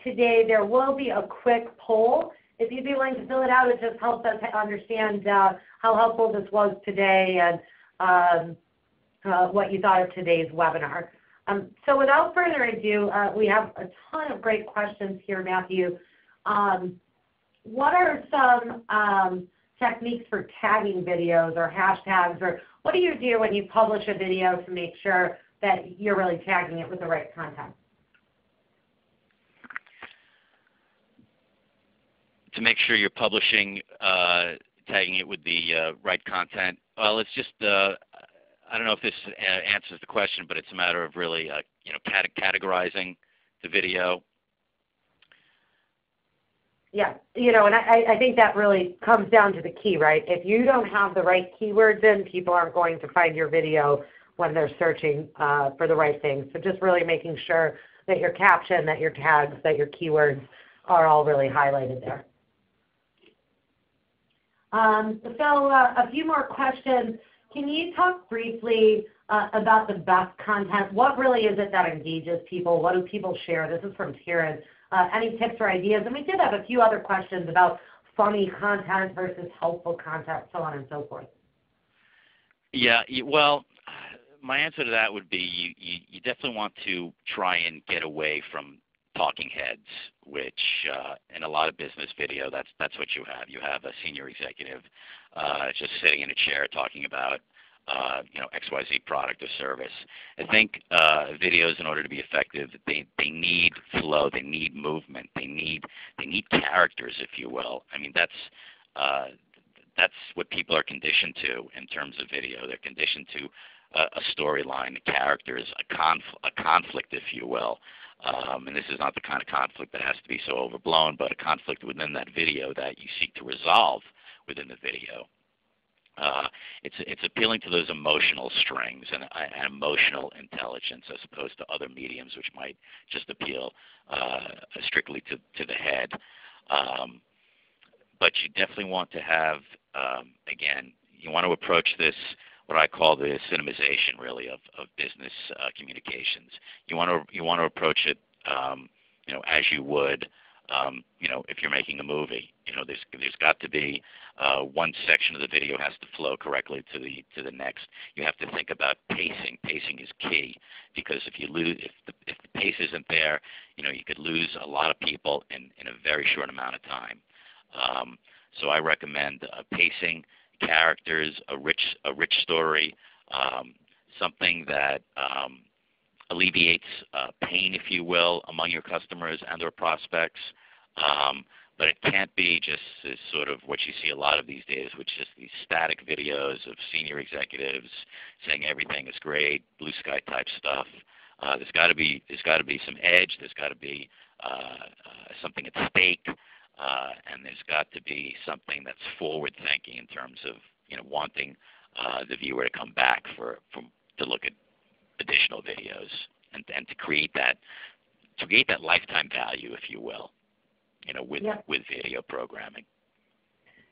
today, there will be a quick poll. If you'd be willing to fill it out, it just helps us understand how helpful this was today and what you thought of today's webinar. So without further ado, we have a ton of great questions here, Matthew. What are some techniques for tagging videos or hashtags, or what do you do when you publish a video to make sure that you're really tagging it with the right content? To make sure you're publishing, tagging it with the right content, well, it's just, I don't know if this answers the question, but it's a matter of really, you know, categorizing the video. Yeah, you know, and I think that really comes down to the key, right? If you don't have the right keywords in, people aren't going to find your video when they're searching for the right things. So just really making sure that your caption, that your tags, that your keywords are all really highlighted there. So a few more questions. Can you talk briefly about the best content? What really is it that engages people? What do people share? This is from Karen. Any tips or ideas? And we did have a few other questions about funny content versus helpful content, so on and so forth. Yeah, well, my answer to that would be you definitely want to try and get away from talking heads, which in a lot of business video, that's what you have. You have a senior executive just sitting in a chair talking about XYZ product or service. I think videos, in order to be effective, they need flow, they need movement, they need characters, if you will. I mean, that's what people are conditioned to in terms of video. They're conditioned to a storyline, characters, a conflict, if you will. And this is not the kind of conflict that has to be so overblown, but a conflict within that video that you seek to resolve within the video. It's appealing to those emotional strings and emotional intelligence, as opposed to other mediums which might just appeal strictly to the head. But you definitely want to have, again, you want to approach this, what I call the cinemization, really, of business communications. You want to approach it, as you would, if you're making a movie. There's got to be one section of the video has to flow correctly to the next. You have to think about pacing. Pacing is key, because if the pace isn't there, you could lose a lot of people in a very short amount of time. So I recommend pacing, characters, a rich story, something that alleviates pain, if you will, among your customers and their prospects. But it can't be just this sort of what you see a lot of these days, which is these static videos of senior executives saying everything is great, blue sky type stuff. There's got to be some edge. There's got to be something at stake, and there's got to be something that's forward thinking in terms of wanting the viewer to come back to look at additional videos and to create that lifetime value, if you will, with video programming.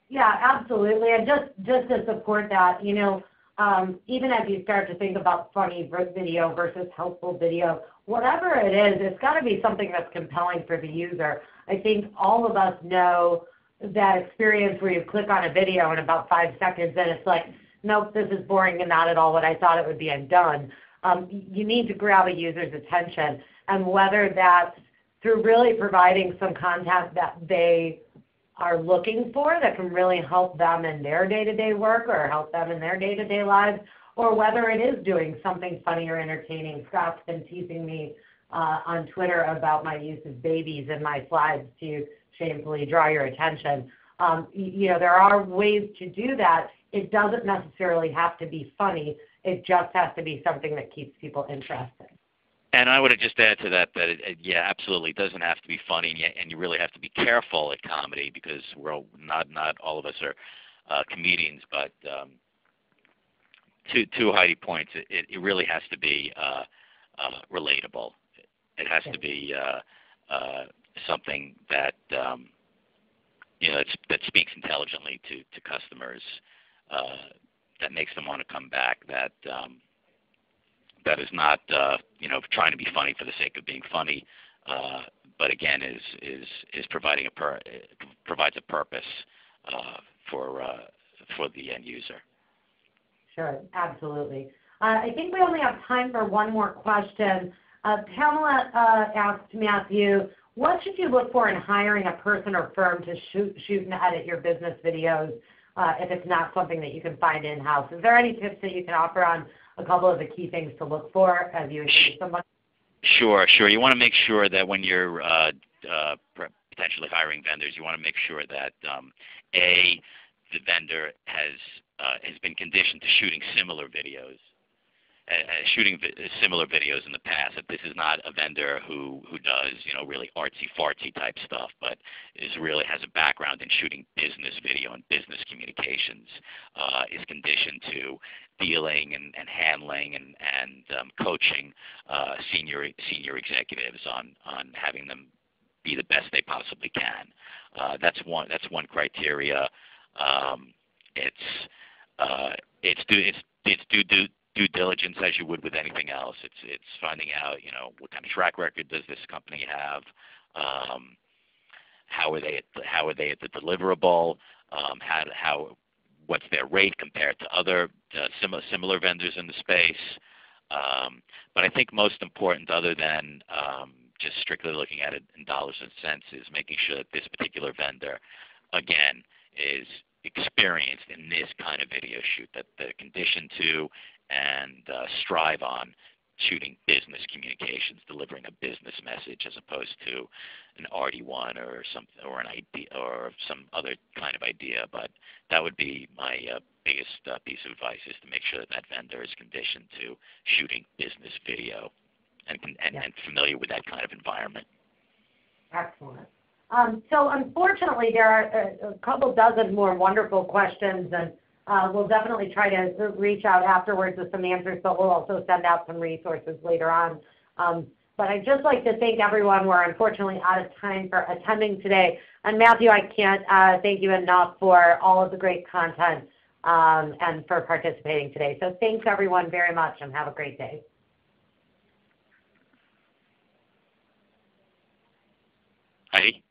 Yeah, absolutely. And just to support that, even as you start to think about funny video versus helpful video, whatever it is, it's got to be something that's compelling for the user. I think all of us know that experience where you click on a video in about 5 seconds and it's like, nope, this is boring and not at all what I thought it would be, I'm done. You need to grab a user's attention, and whether that's through really providing some content that they are looking for that can really help them in their day-to-day work or help them in their day-to-day lives, or whether it is doing something funny or entertaining. Scott's been teasing me on Twitter about my use of babies in my slides to shamefully draw your attention. There are ways to do that. It doesn't necessarily have to be funny. It just has to be something that keeps people interested. And I would just add to that yeah, absolutely, it doesn't have to be funny, and you really have to be careful at comedy, because we're not all of us are comedians. But to Heidi's points, it really has to be relatable. It has to be something that that speaks intelligently to customers, that makes them want to come back. That is not trying to be funny for the sake of being funny, but again is provides a purpose for the end user. Sure, absolutely. I think we only have time for one more question. Pamela asked Matthew, what should you look for in hiring a person or firm to shoot and edit your business videos if it's not something that you can find in-house? Is there any tips that you can offer on a couple of the key things to look for as you engage someone? Sure. You want to make sure that when you're potentially hiring vendors, you want to make sure that the vendor has been conditioned to shooting similar videos. Similar videos in the past. That this is not a vendor who does really artsy-fartsy type stuff, but really has a background in shooting business video and business communications. Is conditioned to dealing and handling and coaching senior executives on having them be the best they possibly can. That's one criteria. It's due diligence, as you would with anything else. It's finding out, what kind of track record does this company have? How are they at the deliverable? What's their rate compared to other similar vendors in the space? But I think most important, other than just strictly looking at it in dollars and cents, is making sure that this particular vendor, again, is experienced in this kind of video shoot, that they're conditioned to and strive on shooting business communications, delivering a business message as opposed to an arty one or something, or an idea, or some other kind of idea. But that would be my biggest piece of advice, is to make sure that that vendor is conditioned to shooting business video and familiar with that kind of environment. Excellent. So unfortunately, there are a couple dozen more wonderful questions, and we'll definitely try to reach out afterwards with some answers, but we'll also send out some resources later on. But I'd just like to thank everyone. We're unfortunately out of time for attending today. And Matthew, I can't thank you enough for all of the great content and for participating today. So thanks everyone very much, and have a great day. Heidi?